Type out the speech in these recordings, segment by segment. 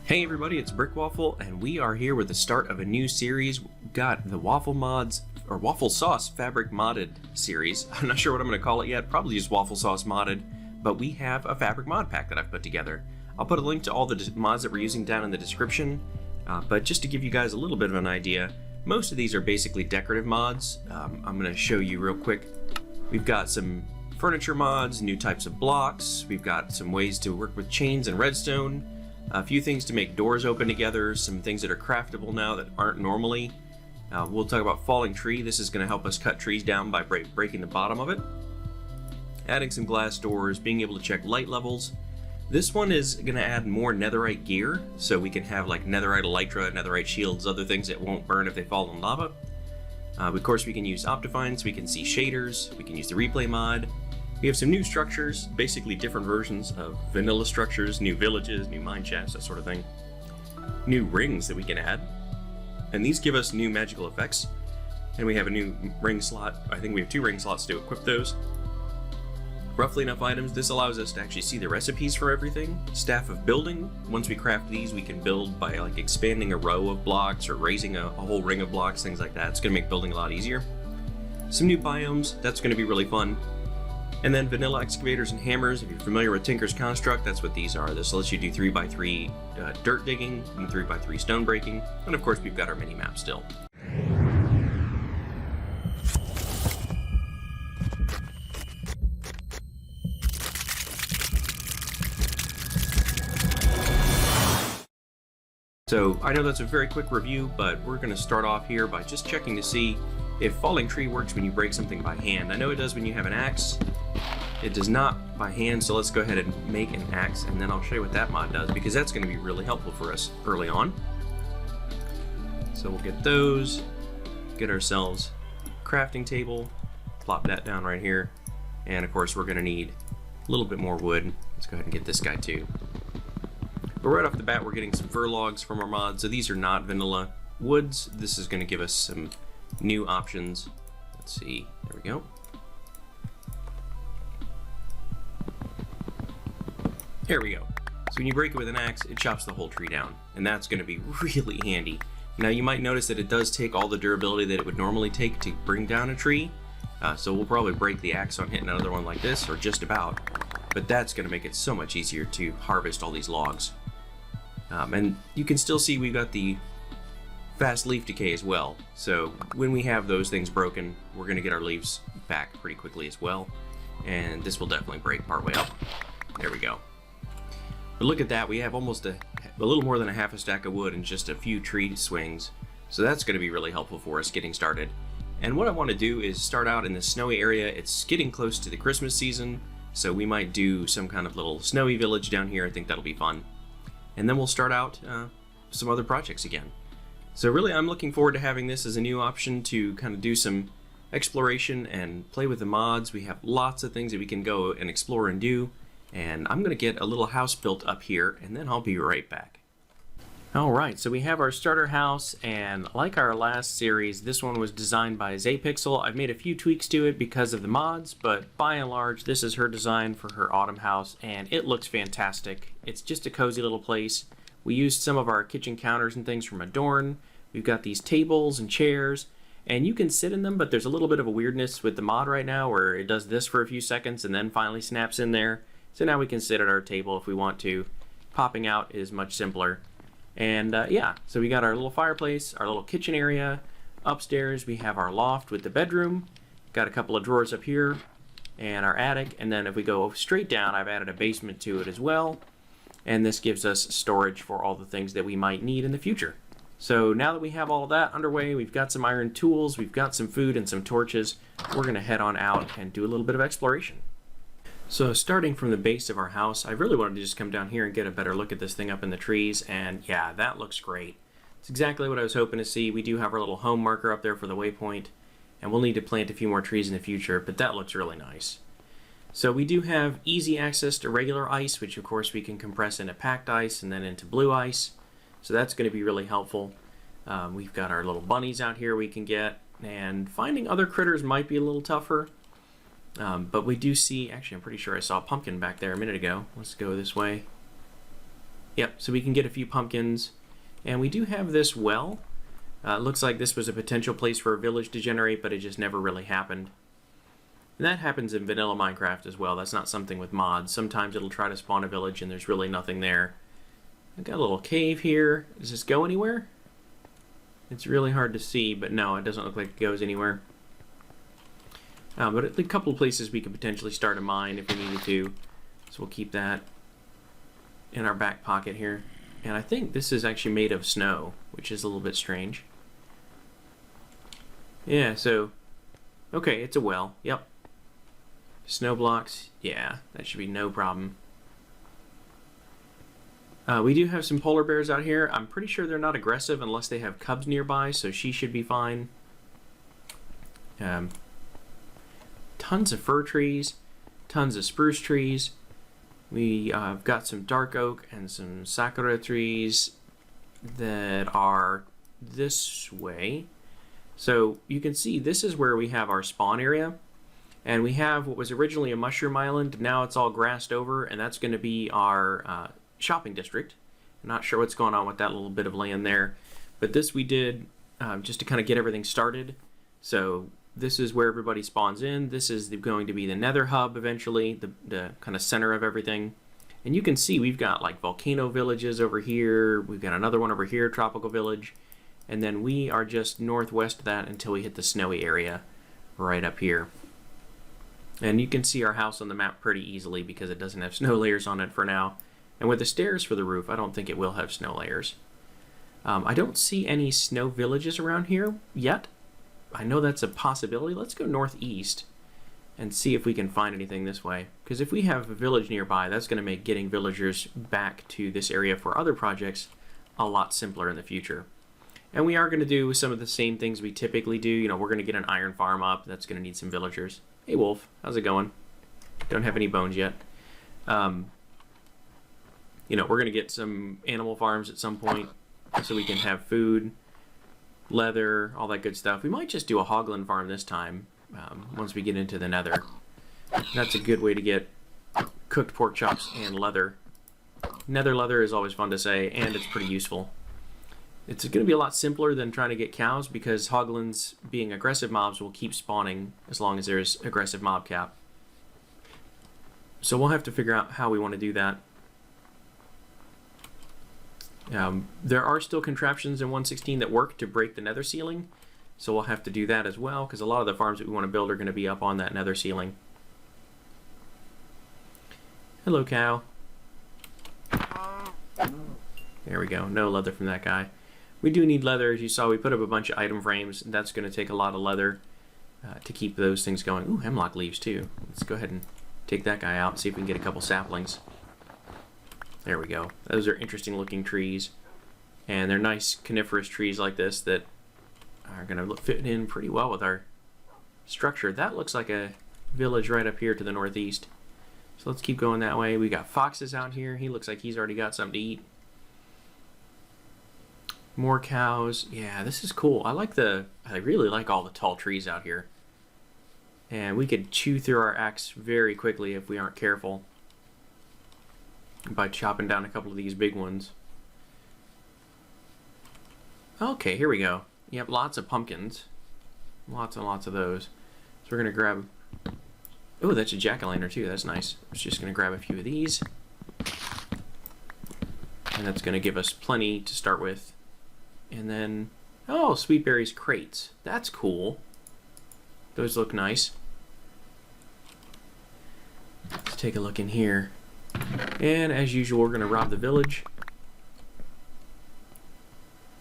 Hey everybody, it's Brick Waffle, and we are here with the start of a new series. We've got the Wafflesauce Fabric Modded series. I'm not sure what I'm going to call it yet, probably just Wafflesauce Modded, but we have a fabric mod pack that I've put together. I'll put a link to all the mods that we're using down in the description, but just to give you guys a little bit of an idea, most of these are basically decorative mods. I'm going to show you real quick. We've got some furniture mods, new types of blocks, we've got some ways to work with chains and redstone, a few things to make doors open together, some things that are craftable now that aren't normally. We'll talk about falling tree. This is going to help us cut trees down by breaking the bottom of it. Adding some glass doors, being able to check light levels. This one is going to add more netherite gear, so we can have like netherite elytra, netherite shields, other things that won't burn if they fall in lava. Of course, we can use OptiFine, so we can see shaders. We can use the ReplayMod. We have some new structures, basically different versions of vanilla structures, new villages, new mine shafts, that sort of thing. New rings that we can add. And these give us new magical effects. And we have a new ring slot. I think we have 2 ring slots to equip those. Roughly enough items. This allows us to actually see the recipes for everything. Staff of building. Once we craft these, we can build by like expanding a row of blocks or raising a whole ring of blocks, things like that. It's going to make building a lot easier. Some new biomes. That's going to be really fun. And then vanilla excavators and hammers. If you're familiar with Tinker's Construct, that's what these are. This lets you do 3x3 dirt digging and 3x3 stone breaking. And of course, we've got our mini map still. So I know that's a very quick review, but we're going to start off here by just checking to see if falling tree works when you break something by hand. I know it does when you have an axe. It does not by hand, so let's go ahead and make an axe, and then I'll show you what that mod does, because that's going to be really helpful for us early on. So we'll get those, get ourselves a crafting table, plop that down right here, and of course we're going to need a little bit more wood. Let's go ahead and get this guy too. But right off the bat, we're getting some fir logs from our mod, so these are not vanilla woods. This is going to give us some new options. Let's see, there we go. There we go. So when you break it with an axe, it chops the whole tree down, and that's going to be really handy. Now you might notice that it does take all the durability that it would normally take to bring down a tree, so we'll probably break the axe on hitting another one like this, or just about, but that's going to make it so much easier to harvest all these logs. And you can still see we've got the fast leaf decay as well, so when we have those things broken, we're going to get our leaves back pretty quickly as well, and this will definitely break partway up. There we go. But look at that, we have almost a little more than a half a stack of wood and just a few tree swings. So that's going to be really helpful for us getting started. And what I want to do is start out in the snowy area. It's getting close to the Christmas season, so we might do some kind of little snowy village down here. I think that'll be fun. And then we'll start out some other projects again. So really I'm looking forward to having this as a new option to kind of do some exploration and play with the mods. We have lots of things that we can go and explore and do. And I'm going to get a little house built up here, and then I'll be right back. Alright, so we have our starter house, and like our last series, this one was designed by Zaypixel. I've made a few tweaks to it because of the mods, but by and large, this is her design for her autumn house, and it looks fantastic. It's just a cozy little place. We used some of our kitchen counters and things from Adorn. We've got these tables and chairs, and you can sit in them, but there's a little bit of a weirdness with the mod right now where it does this for a few seconds and then finally snaps in there. So now we can sit at our table if we want to. Popping out is much simpler. And yeah, so we got our little fireplace, our little kitchen area. Upstairs we have our loft with the bedroom. Got a couple of drawers up here and our attic. And then if we go straight down, I've added a basement to it as well. And this gives us storage for all the things that we might need in the future. So now that we have all of that underway, we've got some iron tools, we've got some food and some torches. We're going to head on out and do a little bit of exploration. So starting from the base of our house, I really wanted to just come down here and get a better look at this thing up in the trees, and yeah, that looks great. It's exactly what I was hoping to see. We do have our little home marker up there for the waypoint, and we'll need to plant a few more trees in the future, but that looks really nice. So we do have easy access to regular ice, which of course we can compress into packed ice and then into blue ice, so that's going to be really helpful. We've got our little bunnies out here we can get, and finding other critters might be a little tougher. But we do see, actually I'm pretty sure I saw a pumpkin back there a minute ago. Let's go this way. Yep, so we can get a few pumpkins. And we do have this well. It looks like this was a potential place for a village to generate, but it just never really happened. And that happens in vanilla Minecraft as well. That's not something with mods. Sometimes it'll try to spawn a village and there's really nothing there. I've got a little cave here. Does this go anywhere? It's really hard to see, but no, it doesn't look like it goes anywhere. But a couple of places we could potentially start a mine if we needed to. So we'll keep that in our back pocket here. And I think this is actually made of snow, which is a little bit strange. Yeah, so, okay, it's a well. Yep. Snow blocks. Yeah, that should be no problem. We do have some polar bears out here. I'm pretty sure they're not aggressive unless they have cubs nearby, so she should be fine. Tons of fir trees, tons of spruce trees. We have got some dark oak and some sakura trees that are this way. So you can see this is where we have our spawn area. And we have what was originally a mushroom island. Now it's all grassed over, and that's going to be our shopping district. I'm not sure what's going on with that little bit of land there. But this we did just to kind of get everything started. So this is where everybody spawns in. This is going to be the nether hub eventually, the kind of center of everything. And you can see we've got like volcano villages over here. We've got another one over here, tropical village. And then we are just northwest of that until we hit the snowy area right up here. And you can see our house on the map pretty easily because it doesn't have snow layers on it for now. And with the stairs for the roof, I don't think it will have snow layers. I don't see any snow villages around here yet. I know that's a possibility. Let's go northeast and see if we can find anything this way. Because if we have a village nearby, that's going to make getting villagers back to this area for other projects a lot simpler in the future. And we are going to do some of the same things we typically do. You know, we're going to get an iron farm up. That's going to need some villagers. Hey, Wolf. How's it going? Don't have any bones yet. You know, we're going to get some animal farms at some point so we can have food, leather, all that good stuff. We might just do a hoglin farm this time once we get into the nether. That's a good way to get cooked pork chops and leather. Nether leather is always fun to say, and it's pretty useful. It's going to be a lot simpler than trying to get cows because hoglins, being aggressive mobs, will keep spawning as long as there's aggressive mob cap. So we'll have to figure out how we want to do that. There are still contraptions in 1.16 that work to break the nether ceiling, so we'll have to do that as well because a lot of the farms that we want to build are going to be up on that nether ceiling. Hello, cow. There we go. No leather from that guy. We do need leather. As you saw, we put up a bunch of item frames. That's going to take a lot of leather to keep those things going. Ooh, hemlock leaves too. Let's go ahead and take that guy out and see if we can get a couple saplings. There we go. Those are interesting looking trees. And they're nice coniferous trees like this that are going to fit in pretty well with our structure. That looks like a village right up here to the northeast. So let's keep going that way. We got foxes out here. He looks like he's already got something to eat. More cows. Yeah, this is cool. I really like all the tall trees out here. And we could chew through our axe very quickly if we aren't careful by chopping down a couple of these big ones. Okay, here we go. Yep, lots of pumpkins. Lots and lots of those. So we're going to grab... Oh, that's a jack-o'-lantern too. That's nice. I was just going to grab a few of these. And that's going to give us plenty to start with. And then... Oh, sweet berries crates. That's cool. Those look nice. Let's take a look in here. And as usual, we're going to rob the village.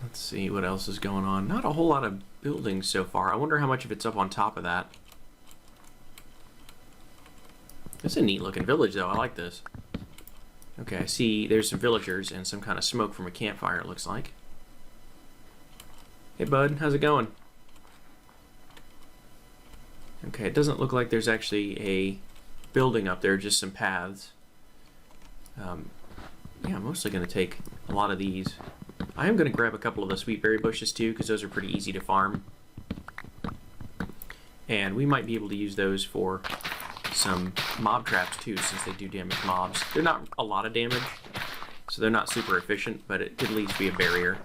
Let's see what else is going on. Not a whole lot of buildings so far. I wonder how much of it's up on top of that. It's a neat looking village though. I like this. Okay, I see there's some villagers and some kind of smoke from a campfire, it looks like. Hey bud, how's it going? Okay, it doesn't look like there's actually a building up there, just some paths. Yeah, I'm mostly going to take a lot of these. I am going to grab a couple of the sweet berry bushes too, because those are pretty easy to farm. And we might be able to use those for some mob traps too, since they do damage mobs. They're not a lot of damage, So they're not super efficient, but it could at least be a barrier.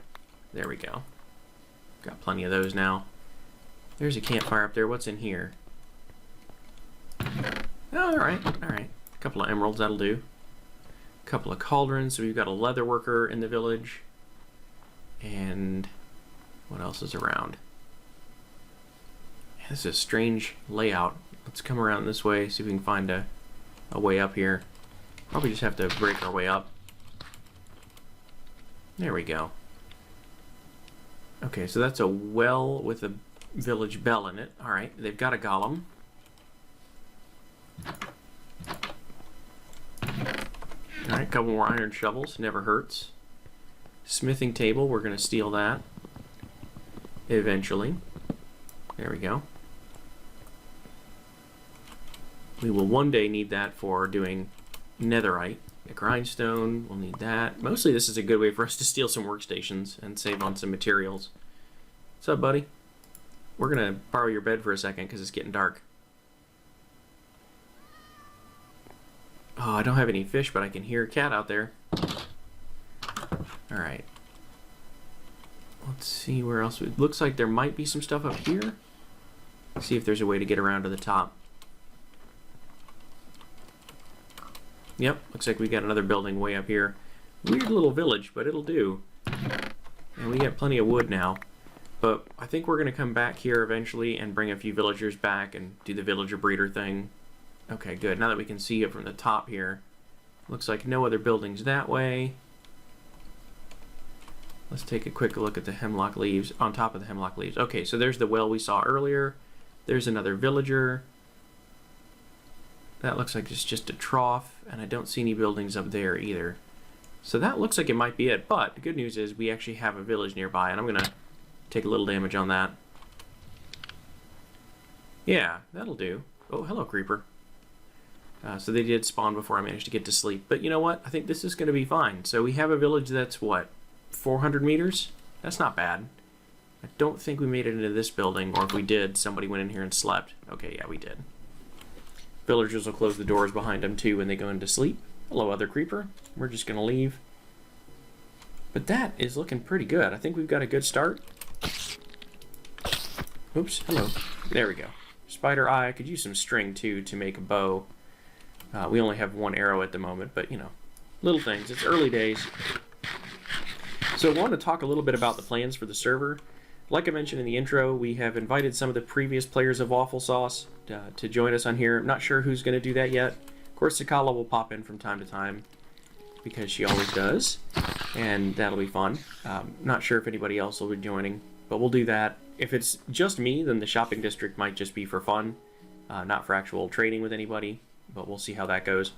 There we go. Got plenty of those now. There's a campfire up there. What's in here? Oh, alright, alright. A couple of emeralds, that'll do. A couple of cauldrons, so we've got a leather worker in the village. And what else is around? This is a strange layout. Let's come around this way, see if we can find a way up here. Probably just have to break our way up. There we go. Okay, so that's a well with a village bell in it. Alright, they've got a golem. Alright, a couple more iron shovels, never hurts. Smithing table, we're going to steal that eventually. There we go. We will one day need that for doing netherite. A grindstone, we'll need that. Mostly this is a good way for us to steal some workstations and save on some materials. What's up, buddy? We're going to borrow your bed for a second because it's getting dark. Oh, I don't have any fish, but I can hear a cat out there. Alright. Let's see where else. It looks like there might be some stuff up here. Let's see if there's a way to get around to the top. Yep, looks like we got another building way up here. Weird little village, but it'll do. And we got plenty of wood now. But I think we're going to come back here eventually and bring a few villagers back and do the villager breeder thing. Okay, good. Now that we can see it from the top here. Looks like no other buildings that way. Let's take a quick look at the hemlock leaves, on top of the hemlock leaves. Okay, so there's the well we saw earlier. There's another villager. That looks like it's just a trough, and I don't see any buildings up there either. So that looks like it might be it, but the good news is we actually have a village nearby, and I'm going to take a little damage on that. Yeah, that'll do. Oh, hello, creeper. So they did spawn before I managed to get to sleep. But you know what? I think this is going to be fine. So we have a village that's, what, 400 meters? That's not bad. I don't think we made it into this building, or if we did, somebody went in here and slept. Okay, yeah, we did. Villagers will close the doors behind them, too, when they go into sleep. Hello, other creeper. We're just going to leave. But that is looking pretty good. I think we've got a good start. Oops, hello. There we go. Spider eye. I could use some string, too, to make a bow. We only have one arrow at the moment, but, you know, little things. It's early days. So I want to talk a little bit about the plans for the server. Like I mentioned in the intro, we have invited some of the previous players of Wafflesauce to join us on here. I'm not sure who's going to do that yet. Of course, HWYLA will pop in from time to time, because she always does, and that'll be fun. Not sure if anybody else will be joining, but we'll do that. If it's just me, then the shopping district might just be for fun, not for actual trading with anybody, but we'll see how that goes.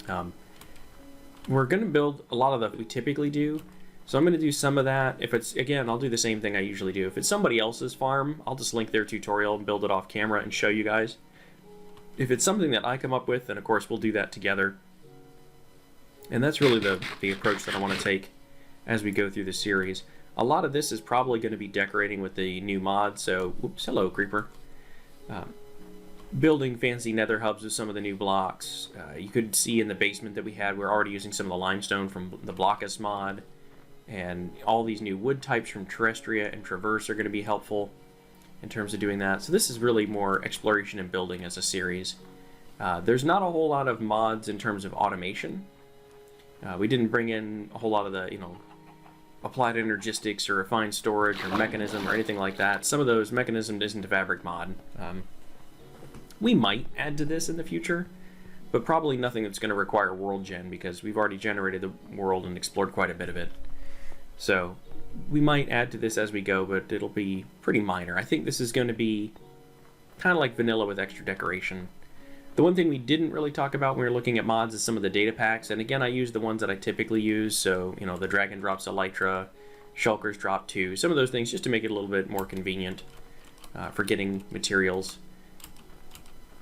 We're going to build a lot of that we typically do, so I'm going to do some of that. If it's, again, I'll do the same thing I usually do. If it's somebody else's farm, I'll just link their tutorial and build it off camera and show you guys. If it's something that I come up with, then of course we'll do that together. And that's really the approach that I want to take as we go through the series. A lot of this is probably going to be decorating with the new mod, so, oops, hello, creeper. Building fancy nether hubs with some of the new blocks. You could see in the basement that we had, we're already using some of the limestone from the Blockus mod. And all these new wood types from Terrestria and Traverse are going to be helpful in terms of doing that. So this is really more exploration and building as a series. There's not a whole lot of mods in terms of automation. We didn't bring in a whole lot of the, you know, applied energistics or refined storage or mechanism or anything like that. Some of those mechanism isn't a fabric mod. We might add to this in the future, but probably nothing that's going to require world gen, because we've already generated the world and explored quite a bit of it. So we might add to this as we go, but it'll be pretty minor. I think this is going to be kind of like vanilla with extra decoration. The one thing we didn't really talk about when we were looking at mods is some of the data packs, and again, I use the ones that I typically use, so, you know, the Dragon drops Elytra, Shulkers drop 2, some of those things just to make it a little bit more convenient for getting materials.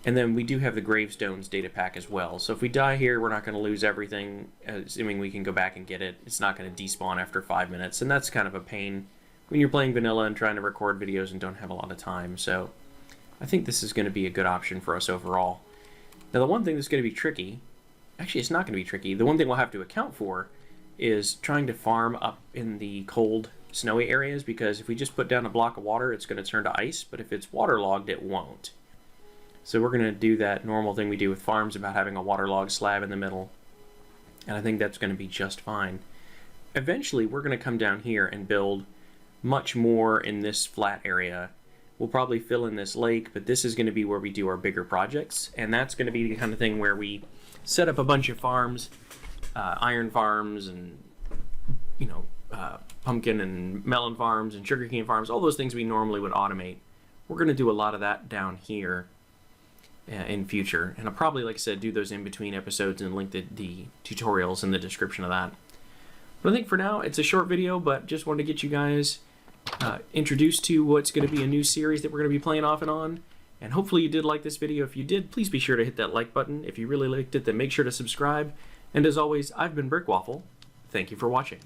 And then we do have the Gravestones data pack as well. So if we die here, we're not going to lose everything, assuming we can go back and get it. It's not going to despawn after 5 minutes, and that's kind of a pain when you're playing vanilla and trying to record videos and don't have a lot of time. So I think this is going to be a good option for us overall. Now the one thing that's going to be tricky actually it's not going to be tricky. The one thing we'll have to account for is trying to farm up in the cold, snowy areas, because if we just put down a block of water, it's going to turn to ice, but if it's waterlogged, it won't. So we're going to do that normal thing we do with farms about having a waterlogged slab in the middle, and I think that's going to be just fine. Eventually, we're going to come down here and build much more in this flat area. We'll probably fill in this lake, but this is going to be where we do our bigger projects, and that's going to be the kind of thing where we set up a bunch of farms, iron farms, and pumpkin and melon farms and sugarcane farms, all those things we normally would automate. We're going to do a lot of that down here in future, and I'll probably, like I said, do those in between episodes and link the tutorials in the description of that. But I think for now it's a short video, but just wanted to get you guys introduced to what's going to be a new series that we're going to be playing off and on. And hopefully you did like this video. If you did, please be sure to hit that like button. If you really liked it, then make sure to subscribe. And as always, I've been Brick Waffle. Thank you for watching.